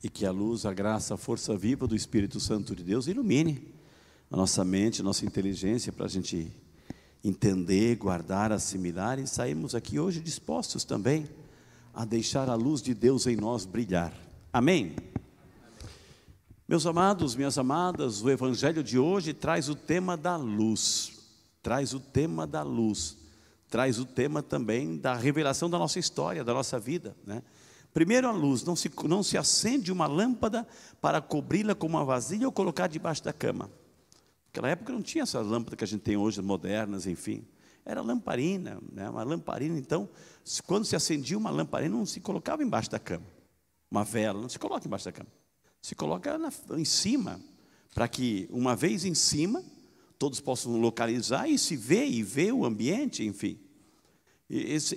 e que a luz, a graça, a força viva do Espírito Santo de Deus ilumine a nossa mente, a nossa inteligência, para a gente entender, guardar, assimilar e sairmos aqui hoje dispostos também a deixar a luz de Deus em nós brilhar. Amém? Meus amados, minhas amadas, o Evangelho de hoje traz o tema da luz, traz o tema da luz, traz o tema também da revelação da nossa história, da nossa vida, né? Primeiro, a luz. Não se acende uma lâmpada para cobri-la com uma vasilha ou colocar debaixo da cama. Naquela época não tinha essas lâmpadas que a gente tem hoje, modernas, enfim. Era lamparina, né? Uma lamparina. Então, quando se acendia uma lamparina, não se colocava embaixo da cama. Uma vela, não se coloca embaixo da cama. Se coloca em cima, para que, uma vez em cima, todos possam localizar e se ver, e ver o ambiente, enfim.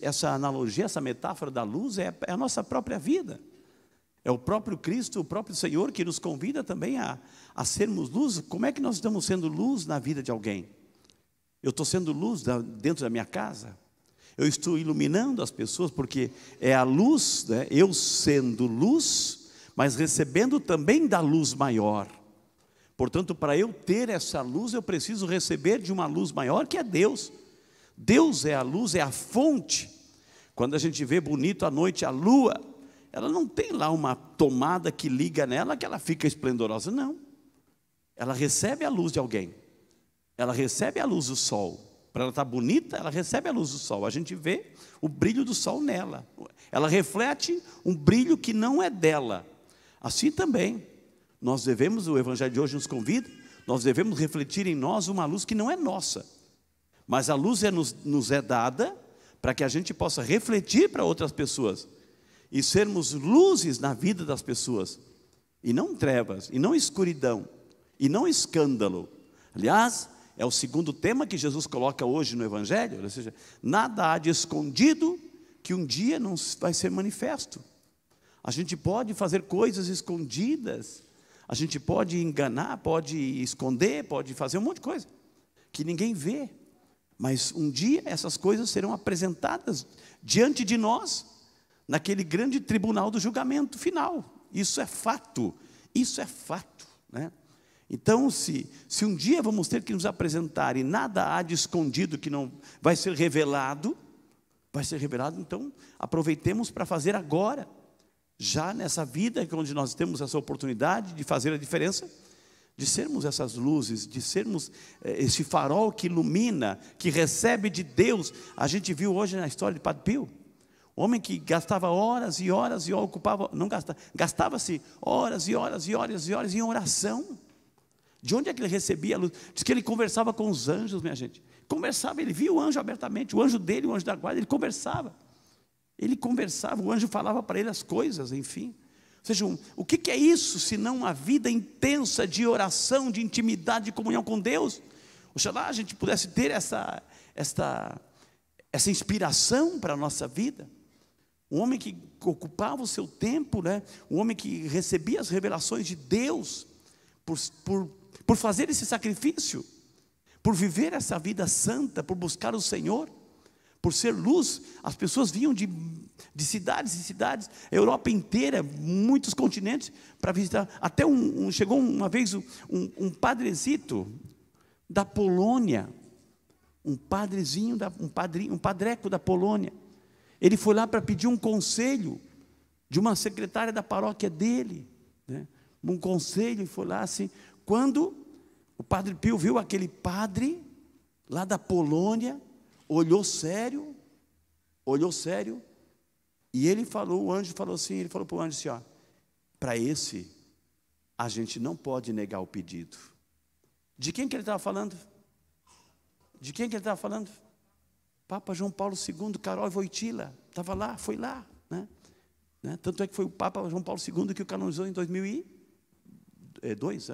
Essa analogia, essa metáfora da luz é a nossa própria vida. É o próprio Cristo, o próprio Senhor que nos convida também a sermos luz. Como é que nós estamos sendo luz na vida de alguém? Eu estou sendo luz dentro da minha casa? Eu estou iluminando as pessoas, porque é a luz, né? Eu sendo luz, mas recebendo também da luz maior. Portanto, para eu ter essa luz, eu preciso receber de uma luz maior, que é Deus. Deus é a luz, é a fonte. Quando a gente vê bonito à noite a lua, ela não tem lá uma tomada que liga nela, que ela fica esplendorosa, não. Ela recebe a luz de alguém. Ela recebe a luz do sol. Para ela estar bonita, ela recebe a luz do sol. A gente vê o brilho do sol nela. Ela reflete um brilho que não é dela. Assim também, nós devemos, o Evangelho de hoje nos convida, nós devemos refletir em nós uma luz que não é nossa. Mas a luz nos é dada para que a gente possa refletir para outras pessoas e sermos luzes na vida das pessoas, e não trevas, e não escuridão, e não escândalo. Aliás, é o segundo tema que Jesus coloca hoje no Evangelho, ou seja, nada há de escondido que um dia não vai ser manifesto. A gente pode fazer coisas escondidas, a gente pode enganar, pode esconder, pode fazer um monte de coisa que ninguém vê. Mas um dia essas coisas serão apresentadas diante de nós, naquele grande tribunal do julgamento final. Isso é fato, né? Então, se um dia vamos ter que nos apresentar e nada há de escondido que não vai ser revelado, então aproveitemos para fazer agora, já nessa vida onde nós temos essa oportunidade de fazer a diferença, de sermos essas luzes, de sermos esse farol que ilumina, que recebe de Deus. A gente viu hoje na história de Padre Pio, homem que gastava horas e horas e gastava-se horas e horas e horas e horas em oração. De onde é que ele recebia a luz? Diz que ele conversava com os anjos, minha gente. Conversava, ele via o anjo abertamente, o anjo dele, o anjo da guarda, ele conversava, o anjo falava para ele as coisas, enfim. Ou seja, o que é isso, senão uma vida intensa de oração, de intimidade, de comunhão com Deus? Oxalá a gente pudesse ter essa inspiração para a nossa vida. Um homem que ocupava o seu tempo, né? Um homem que recebia as revelações de Deus, por fazer esse sacrifício, por viver essa vida santa, por buscar o Senhor, por ser luz. As pessoas vinham de cidades e cidades, a Europa inteira, muitos continentes, para visitar. Até chegou uma vez um padrezito da Polônia, um padreco da Polônia. Ele foi lá para pedir um conselho de uma secretária da paróquia dele, né? Um conselho, e foi lá assim. Quando o Padre Pio viu aquele padre lá da Polônia, olhou sério, e o anjo falou assim, ele falou para o anjo assim, ó, para esse, a gente não pode negar o pedido. De quem que ele estava falando? Papa João Paulo II, Karol Wojtyła, estava lá, foi lá, né? Tanto é que foi o Papa João Paulo II que o canonizou em 2002,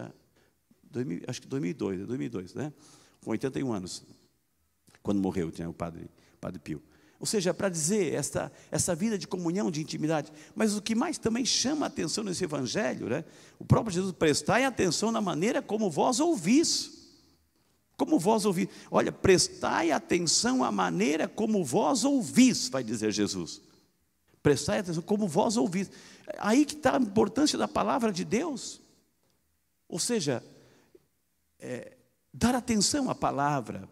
acho que 2002, né? Com 81 anos, quando morreu, tinha o Padre Pio. Ou seja, para dizer essa vida de comunhão, de intimidade. Mas o que mais também chama a atenção nesse Evangelho, né? O próprio Jesus: prestai atenção na maneira como vós ouvis. Como vós ouvis. Olha, prestai atenção à maneira como vós ouvis, vai dizer Jesus. Prestai atenção como vós ouvis. Aí que está a importância da palavra de Deus. Ou seja, dar atenção à palavra,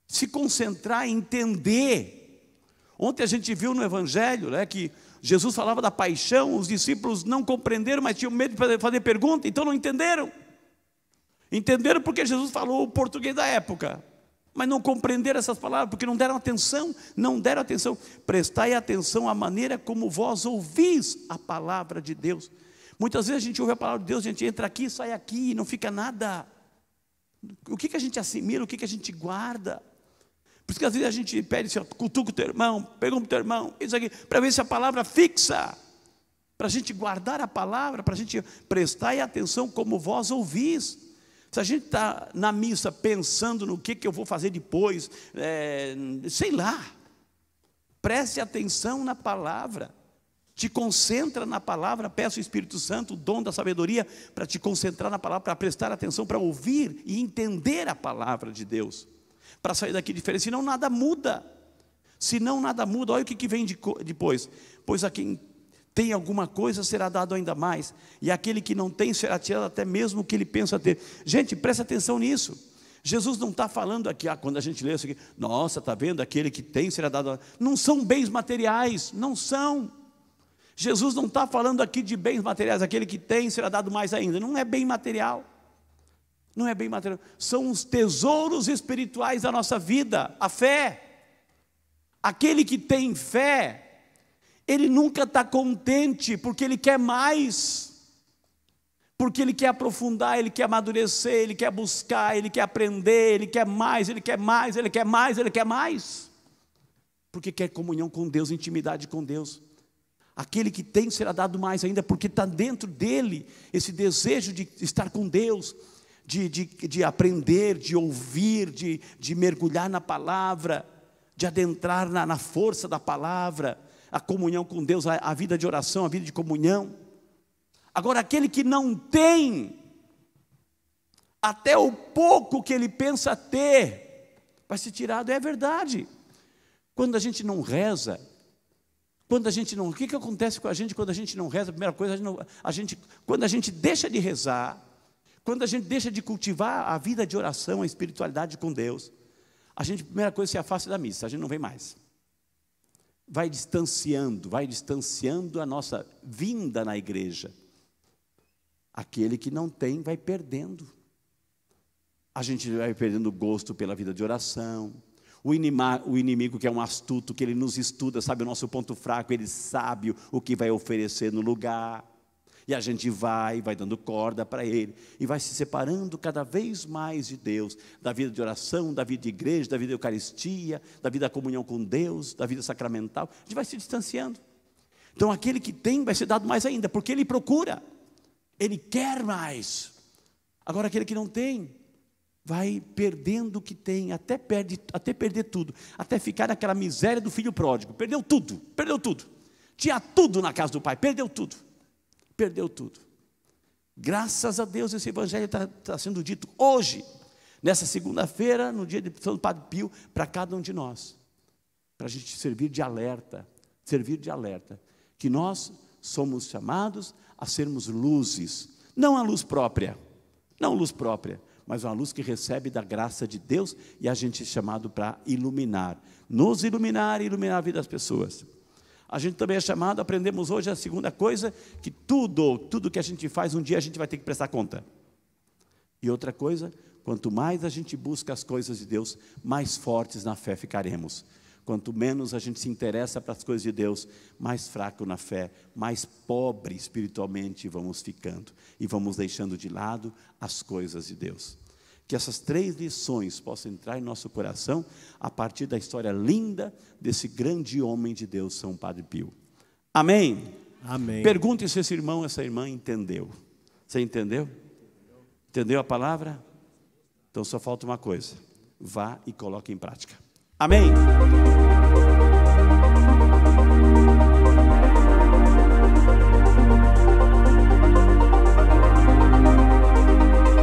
se concentrar, entender. Ontem a gente viu no Evangelho, né, que Jesus falava da paixão, os discípulos não compreenderam, mas tinham medo de fazer pergunta, então não entenderam. Entenderam porque Jesus falou o português da época, mas não compreenderam essas palavras, porque não deram atenção, Prestai atenção à maneira como vós ouvis a palavra de Deus. Muitas vezes a gente ouve a palavra de Deus, a gente entra aqui, sai aqui, e não fica nada. O que a gente assimila, o que a gente guarda? Por isso que às vezes a gente pede assim, cutuca o teu irmão, pergunta o teu irmão, isso aqui, para ver se a palavra fixa, para a gente guardar a palavra, para a gente prestar atenção como vós ouvis. Se a gente está na missa pensando no que eu vou fazer depois, sei lá, preste atenção na palavra, te concentra na palavra, peça ao Espírito Santo o dom da sabedoria para te concentrar na palavra, para prestar atenção, para ouvir e entender a palavra de Deus, para sair daqui diferente, senão nada muda, olha o que vem depois, pois a quem tem alguma coisa será dado ainda mais, e aquele que não tem será tirado até mesmo o que ele pensa ter. Gente, presta atenção nisso. Jesus não está falando aqui, quando a gente lê isso aqui, nossa, está vendo, aquele que tem será dado, não são bens materiais, não são. Jesus não está falando aqui de bens materiais, aquele que tem será dado mais ainda, não é bem material, são os tesouros espirituais da nossa vida, a fé. Aquele que tem fé, ele nunca está contente, porque ele quer mais, porque ele quer aprofundar, ele quer amadurecer, ele quer buscar, ele quer aprender, ele quer mais, porque quer comunhão com Deus, intimidade com Deus. Aquele que tem será dado mais ainda, porque está dentro dele esse desejo de estar com Deus, de aprender, de ouvir, de mergulhar na palavra, de adentrar na força da palavra, a comunhão com Deus, a vida de oração, a vida de comunhão. Agora, aquele que não tem, até o pouco que ele pensa ter, vai ser tirado, é verdade. Quando a gente não reza, o que acontece com a gente quando a gente não reza? A primeira coisa, quando a gente deixa de rezar, quando a gente deixa de cultivar a vida de oração, a espiritualidade com Deus, a primeira coisa, se afasta da missa, a gente não vem mais. Vai distanciando a nossa vinda na igreja. Aquele que não tem vai perdendo. A gente vai perdendo o gosto pela vida de oração. O inimigo, que é um astuto, que ele nos estuda, sabe o nosso ponto fraco, ele sabe o que vai oferecer no lugar. E a gente vai dando corda para ele, e vai se separando cada vez mais de Deus, da vida de oração, da vida de igreja, da vida de eucaristia, da vida da comunhão com Deus, da vida sacramental. A gente vai se distanciando. Então aquele que tem vai ser dado mais ainda, porque ele procura, ele quer mais. Agora aquele que não tem, vai perdendo o que tem, até perder tudo, até ficar naquela miséria do filho pródigo. Perdeu tudo, tinha tudo na casa do pai, perdeu tudo. Graças a Deus esse evangelho está sendo dito hoje, nessa segunda-feira, no dia de São Padre Pio, para cada um de nós, para a gente servir de alerta, que nós somos chamados a sermos luzes, não a luz própria, mas uma luz que recebe da graça de Deus, e a gente é chamado para nos iluminar e iluminar a vida das pessoas. A gente também é chamado, aprendemos hoje a segunda coisa, que tudo que a gente faz, um dia a gente vai ter que prestar conta. E outra coisa, quanto mais a gente busca as coisas de Deus, mais fortes na fé ficaremos. Quanto menos a gente se interessa para as coisas de Deus, mais fraco na fé, mais pobre espiritualmente vamos ficando, e vamos deixando de lado as coisas de Deus. Que essas 3 lições possam entrar em nosso coração, a partir da história linda desse grande homem de Deus, São Padre Pio. Amém? Amém. Pergunte se esse irmão, essa irmã entendeu. Você entendeu? Entendeu a palavra? Então só falta uma coisa: vá e coloque em prática. Amém?